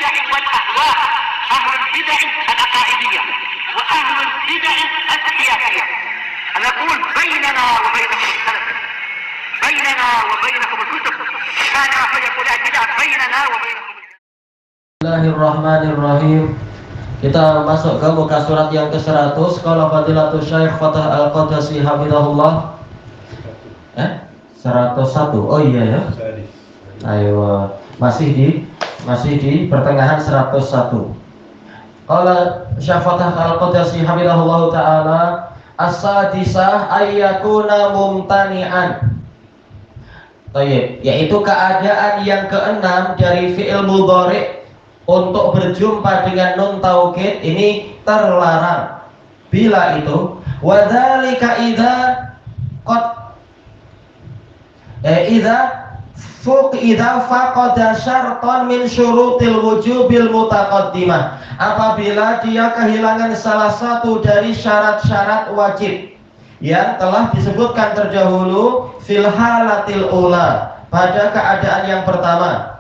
البدع والأهواء، أهل البدع العقائدية وأهل البدع السياسية. نقول بيننا وبينكم السلف، بيننا وبينكم الكتب، كان فيقول البدع بيننا وبينكم. Bismillahirrahmanirrahim. Kita masuk ke muka surat yang ke-100. Qala Fadilatul Syekh Fatah Al-Qadasi Hafizahullah. 101. Oh iya ya. Ayo, masih di pertengahan 101. Qala Syekh Fatah Al-Qadasi Hafizahullah taala, as-sadisah ayyakuna mumtani'an. Baik, yaitu keadaan yang keenam dari fi'il mudhari' untuk berjumpa dengan nun taukid ini terlarang. Bila itu wadzalika idza faqada syartan min syurutil wujubil mutaqaddimah, apabila dia kehilangan salah satu dari syarat-syarat wajib yang telah disebutkan terdahulu fil halatil ula, pada keadaan yang pertama.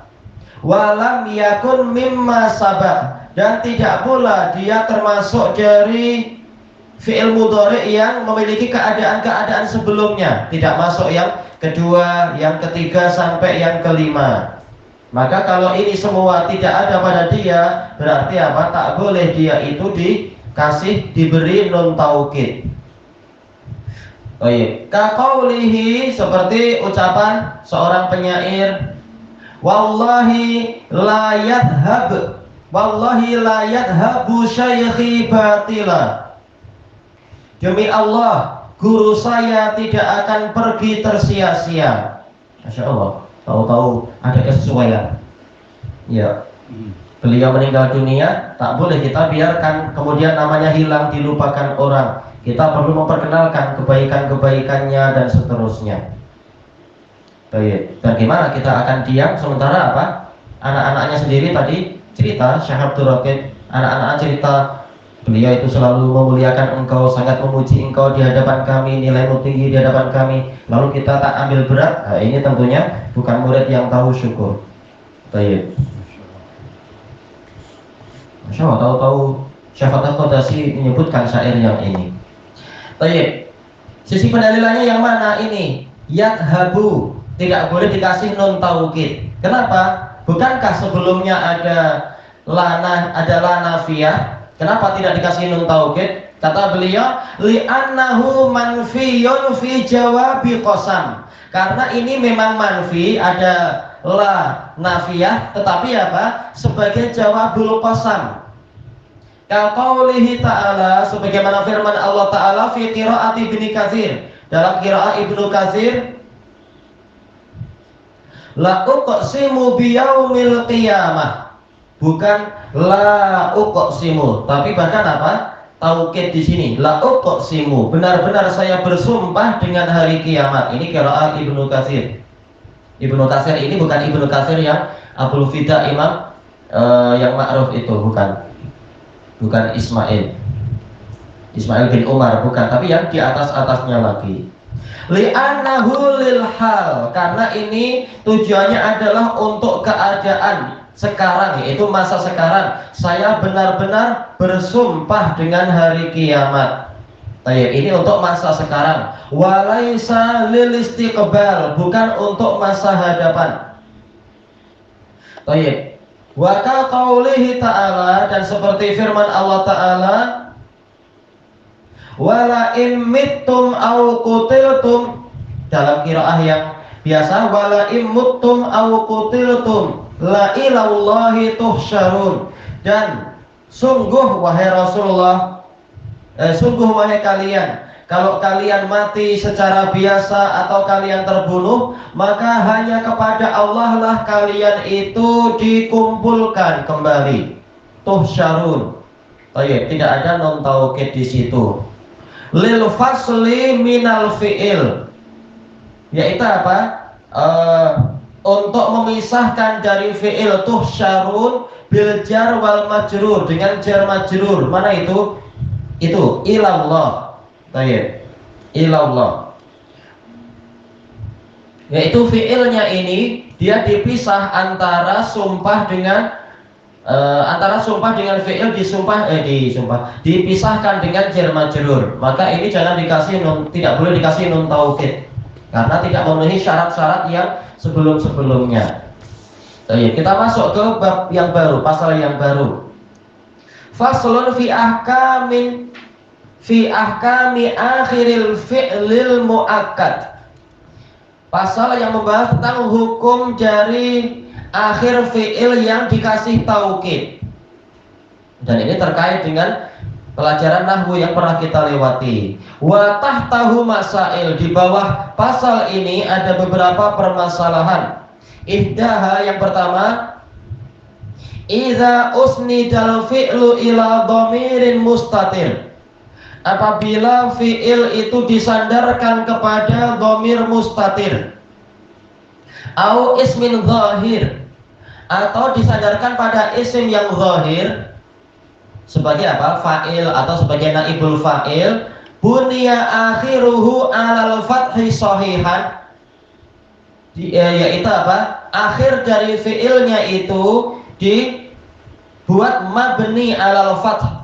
Walam yakun mimma sabaq, dan tidak pula dia termasuk dari fi'il mudhari' yang memiliki keadaan-keadaan sebelumnya, tidak masuk yang kedua, yang ketiga sampai yang kelima. Maka kalau ini semua tidak ada pada dia, berarti apa? Tak boleh dia itu diberi nun taukid. Baik, kaqaulihi, seperti ucapan seorang penyair, wallahi la yadhhabu syaikhi batila, demi Allah guru saya tidak akan pergi tersia-sia. Masya Allah, tahu-tahu ada kesesuaian. Ya, beliau meninggal dunia, tak boleh kita biarkan kemudian namanya hilang, dilupakan orang. Kita perlu memperkenalkan kebaikan-kebaikannya dan seterusnya. Baik, bagaimana kita akan diam sementara apa? Anak-anaknya sendiri tadi cerita, Syekh Abdul Raqib, anak-anak cerita, beliau itu selalu memuliakan engkau, sangat memuji engkau di hadapan kami, nilaimu tinggi di hadapan kami. Lalu kita tak ambil berat, nah, ini tentunya bukan murid yang tahu syukur. Baik, Masya Allah, tahu-tahu Syekh Al-Qadasi menyebutkan syair yang ini. Baik, sisi pendalilannya yang mana ini? Yadhabu, tidak boleh dikasih nun taukid. Kenapa? Bukankah sebelumnya ada la nafiyah? Kenapa tidak dikasih nun taukid? Kata beliau, li'annahu manfiyun fi jawabi qasam. Karena ini memang manfi, ada la nafiyah, tetapi apa? Sebagai jawabul qasam. Kaqaulihi ta'ala, sebagaimana firman Allah Ta'ala fi qiraati Ibnu Katsir, dalam qiraat Ibnu Katsir, la uqsimu biyaumil qiyamah, bukan la uqsimu, tapi bahkan apa? Taukid di sini, la uqsimu, benar-benar saya bersumpah dengan hari kiamat. Ini qiraat Ibnu Katsir. Ibnu Katsir ini bukan Ibnu Katsir yang Abul Fida Imam yang ma'ruf itu, bukan Ismail bin Umar, bukan, tapi yang di atasnya lagi. Li'annahu lil hal, karena ini tujuannya adalah untuk keadaan sekarang, yaitu masa sekarang. Saya benar-benar bersumpah dengan hari kiamat. Ini untuk masa sekarang. Walaisa lil istiqbal, bukan untuk masa hadapan. Wa qaulihi ta'ala, dan seperti firman Allah Ta'ala, wala in mittum aw qutiltum, dalam qiraah yang biasa, wala in muttum aw qutiltum la ilallahi tuhsyarun, dan sungguh wahai Rasulullah, sungguh wahai kalian, kalau kalian mati secara biasa atau kalian terbunuh, maka hanya kepada Allah lah kalian itu dikumpulkan kembali. Tuhsyarun. Tidak ada non taukid di situ. Lil fasli minal fi'il, yaitu apa? Untuk memisahkan dari fi'il tuhsyarun bil jar wal majrur, dengan jar majrur. Mana itu? Itu ilallah. Ilallah, yaitu fi'ilnya ini dia dipisah antara sumpah dengan antara sumpah dengan fi'il dipisahkan dengan jar majrur, maka ini jangan dikasih nun, tidak boleh dikasih nun taukid karena tidak memenuhi syarat-syarat yang sebelum-sebelumnya. Kita masuk ke bab yang baru, pasal yang baru. Faslun fi ahkami akhiril fi'lil muakkad. Pasal yang membahas tentang hukum dari akhir fi'il yang dikasih taukid. Dan ini terkait dengan pelajaran nahwu yang pernah kita lewati. Wa tahtahu masail, di bawah pasal ini ada beberapa permasalahan. Ihdaha, yang pertama, idza usnidal fi'lu ila dhamirin mustatir. Apabila fi'il itu disandarkan kepada dhamir mustatir, au ismin zahir, atau disandarkan pada isim yang zahir sebagai apa? Fa'il atau sebagai naibul fa'il, bunya akhiruhu alal fathi sahihan, yaitu apa? Akhir dari fi'ilnya itu dibuat mabni alal fath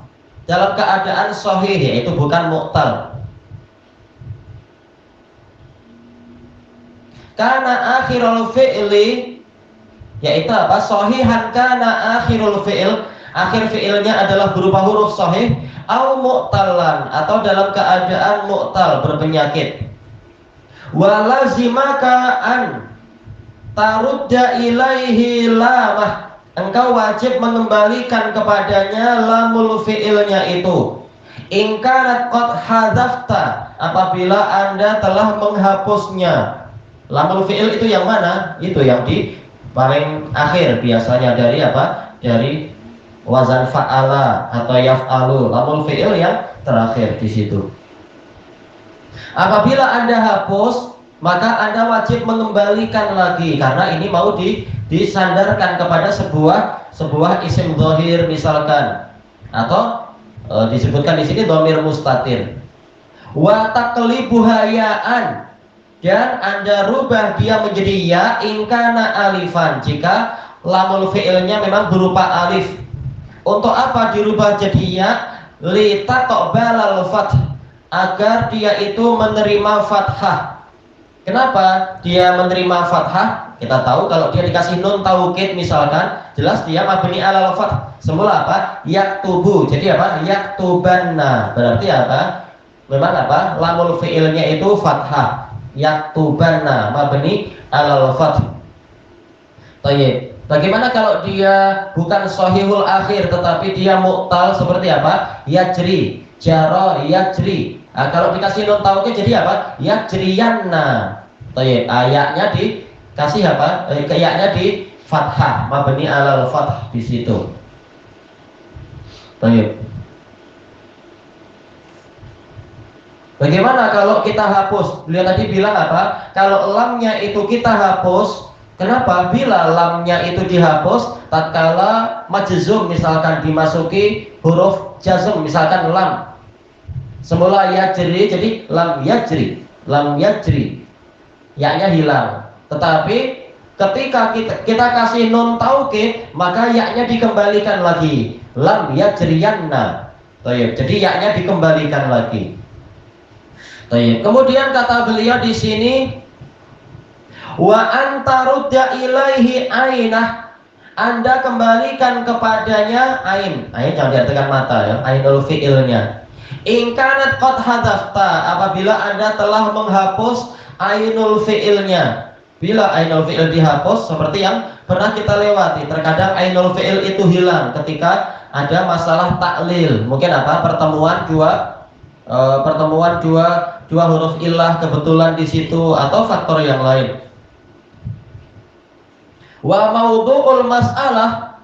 dalam keadaan sahih, yaitu bukan mu'tal. Karena akhirul fi'li, yaitu apa? Sahihan kana akhirul fi'il, akhir fi'ilnya adalah berupa huruf sahih, au mu'talan, atau dalam keadaan mu'tal, berpenyakit. Wa lazimaka an tarudda ilaihi lamah, engkau wajib mengembalikan kepadanya lamul fi'ilnya itu. In kanat qad hadzafta, apabila Anda telah menghapusnya. Lamul fi'il itu yang mana? Itu yang di paling akhir biasanya dari apa? Dari wazan fa'ala atau yaf'alu. Lamul fi'il yang terakhir di situ. Apabila Anda hapus, maka Anda wajib mengembalikan lagi karena ini mau disandarkan kepada sebuah isim dhahir misalkan, atau disebutkan di sini dhamir mustatir. Wa taqlibuha ya'an, dan Anda rubah dia menjadi ya in kana alifan, jika lamul fi'ilnya memang berupa alif. Untuk apa dirubah jadi ya? Li taqbalal fath, agar dia itu menerima fathah. Kenapa dia menerima fathah? Kita tahu kalau dia dikasih nun taukid misalkan, jelas dia mabni alal fath. Semula apa? Yaktubu. Jadi apa? Yaktubanna. Berarti apa? Memang apa? Lamul fi'ilnya itu fathah. Yaktubanna mabni alal fath. Baik. Bagaimana kalau dia bukan sahihul akhir tetapi dia mu'tal, seperti apa? Yajri, jaro, yajri. Nah, kalau dikasih nun taukid jadi apa? Yajriyanna. Baik, ayatnya dikasih apa? Ayatnya di fathah, mabni alal fath di situ. Baik. Bagaimana kalau kita hapus? Beliau tadi bilang apa? Kalau lamnya itu kita hapus. Kenapa? Bila lamnya itu dihapus, tatkala majzum misalkan dimasuki huruf jazm, misalkan lam. Semula yajri jadi lam yajri, lam yajri, ya-nya hilang. Tetapi ketika kita kasih nun taukid, maka ya-nya dikembalikan lagi, lam yajriyanna. Jadi ya-nya dikembalikan lagi. Kemudian kata beliau di sini, wa antarudda ilaihi ainah, Anda kembalikan kepadanya ain. Ain jangan diartikan mata ya, ainul fi'ilnya. In kanat qad hadzafta, apabila Anda telah menghapus ainul fi'ilnya. Bila ainul fi'il dihapus, seperti yang pernah kita lewati, terkadang ainul fi'il itu hilang ketika ada masalah taklil. Mungkin apa? Pertemuan dua huruf illah kebetulan di situ, atau faktor yang lain. Wa maudhu'ul mas'alah,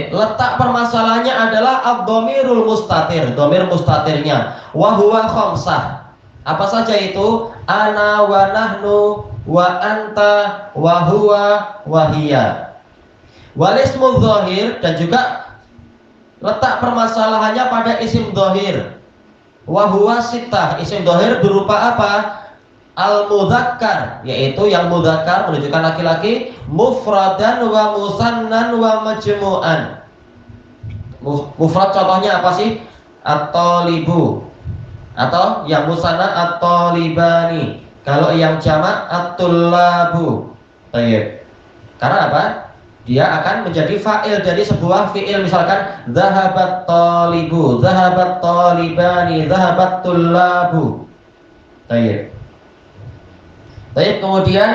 letak permasalahannya adalah ad-dhamirul mustatir, dhamir mustatirnya. Wa huwa khamsah. Apa saja itu? Ana wa nahnu wa anta wa huwa wa hiya. Wal ismu dhahir, dan juga letak permasalahannya pada isim dhahir. Wa huwa sittah, isim dhahir berupa apa? al-mudzakkar, yaitu yang mudzakkar menunjukkan laki-laki, mufradan wa musannan wa majmu'an. Mufrad contohnya apa sih? At-talibu, atau yang musanna at-talibani. Kalau yang jamak at-tullabu. Baik. Karena apa? Dia akan menjadi fa'il dari sebuah fi'il, misalkan zahabat talibu, zahabat talibani, zahabat tullabu. Baik. Baik, kemudian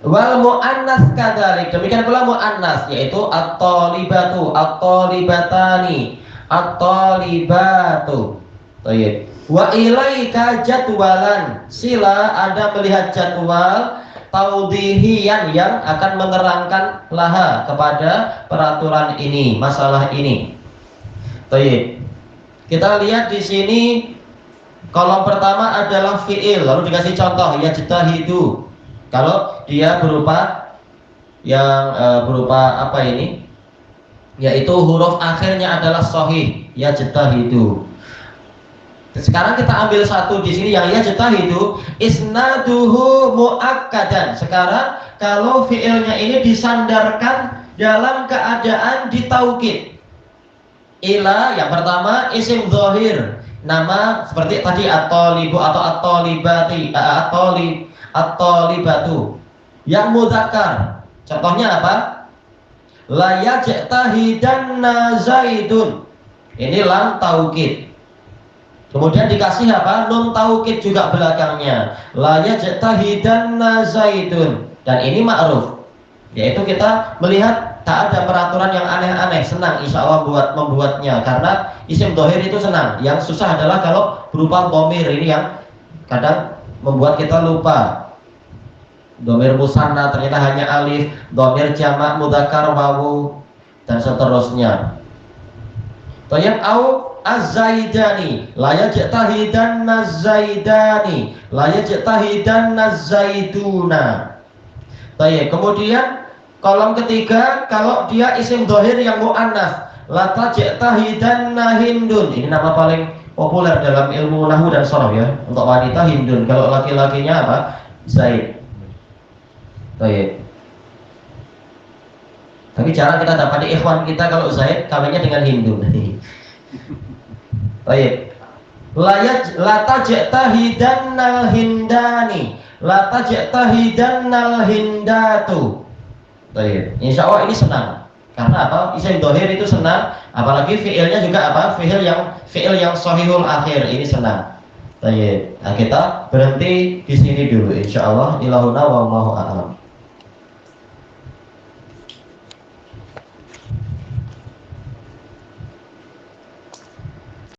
wal muannas kadzalik. Demikian pula muannas, yaitu at-talibatu, at-talibatani, at-talibatu. Baik. Wa ilaika jadwalan. Sila Anda melihat jadwal taudhihian yang akan menerangkan laha kepada peraturan ini, masalah ini. Baik. Kita lihat di sini kolom pertama adalah fi'il, lalu dikasih contoh yajtahidu. Kalau dia berupa yang berupa apa ini? Yaitu huruf akhirnya adalah shahih, yajtahidu. Sekarang kita ambil satu di sini yang yajtahidu, isnaduhu muakkadan. Sekarang kalau fi'ilnya ini disandarkan dalam keadaan ditaukid. Ila yang pertama isim dzahir, nama seperti tadi at-talibu atau at-talibati, at-talibatu. Yang mudzakkar, contohnya apa? La yajtahidanna zaidun. Ini lam taukid. Kemudian dikasih apa? Nun taukid juga belakangnya. La yajtahidanna zaidun. Dan ini ma'ruf. Yaitu kita melihat tak ada peraturan yang aneh-aneh, senang insya Allah membuatnya, karena isim dohir itu senang. Yang susah adalah kalau berupa domir, ini yang kadang membuat kita lupa. Domir musanna ternyata hanya alif, domir jamak mudzakkar wawu, dan seterusnya. Toyib au az-zaidani, la yajtahidanna az-zaidani, la yajtahidanna az-zaiduna. Toyib, kemudian kolom ketiga, kalau dia isim dohir yang mu'annas, la tajtahidanna hindun. Ini nama paling populer dalam ilmu nahwu dan sharaf ya. Untuk wanita hindun, kalau laki-lakinya apa? Zaid. Baik. Tapi jarang kita dapat di ikhwan kita kalau Zaid kawinnya dengan hindun. Baik. La tajtahidanna hindani, la tajtahidanna hindatu. Baik. Insya Allah ini senang. Karena apa? Isim dohir itu senang. Apalagi fiilnya juga apa? Fiil yang sahihul akhir ini senang. Baik. Nah, kita berhenti di sini dulu. Insya Allah. Ilahuna wallahu a'lam.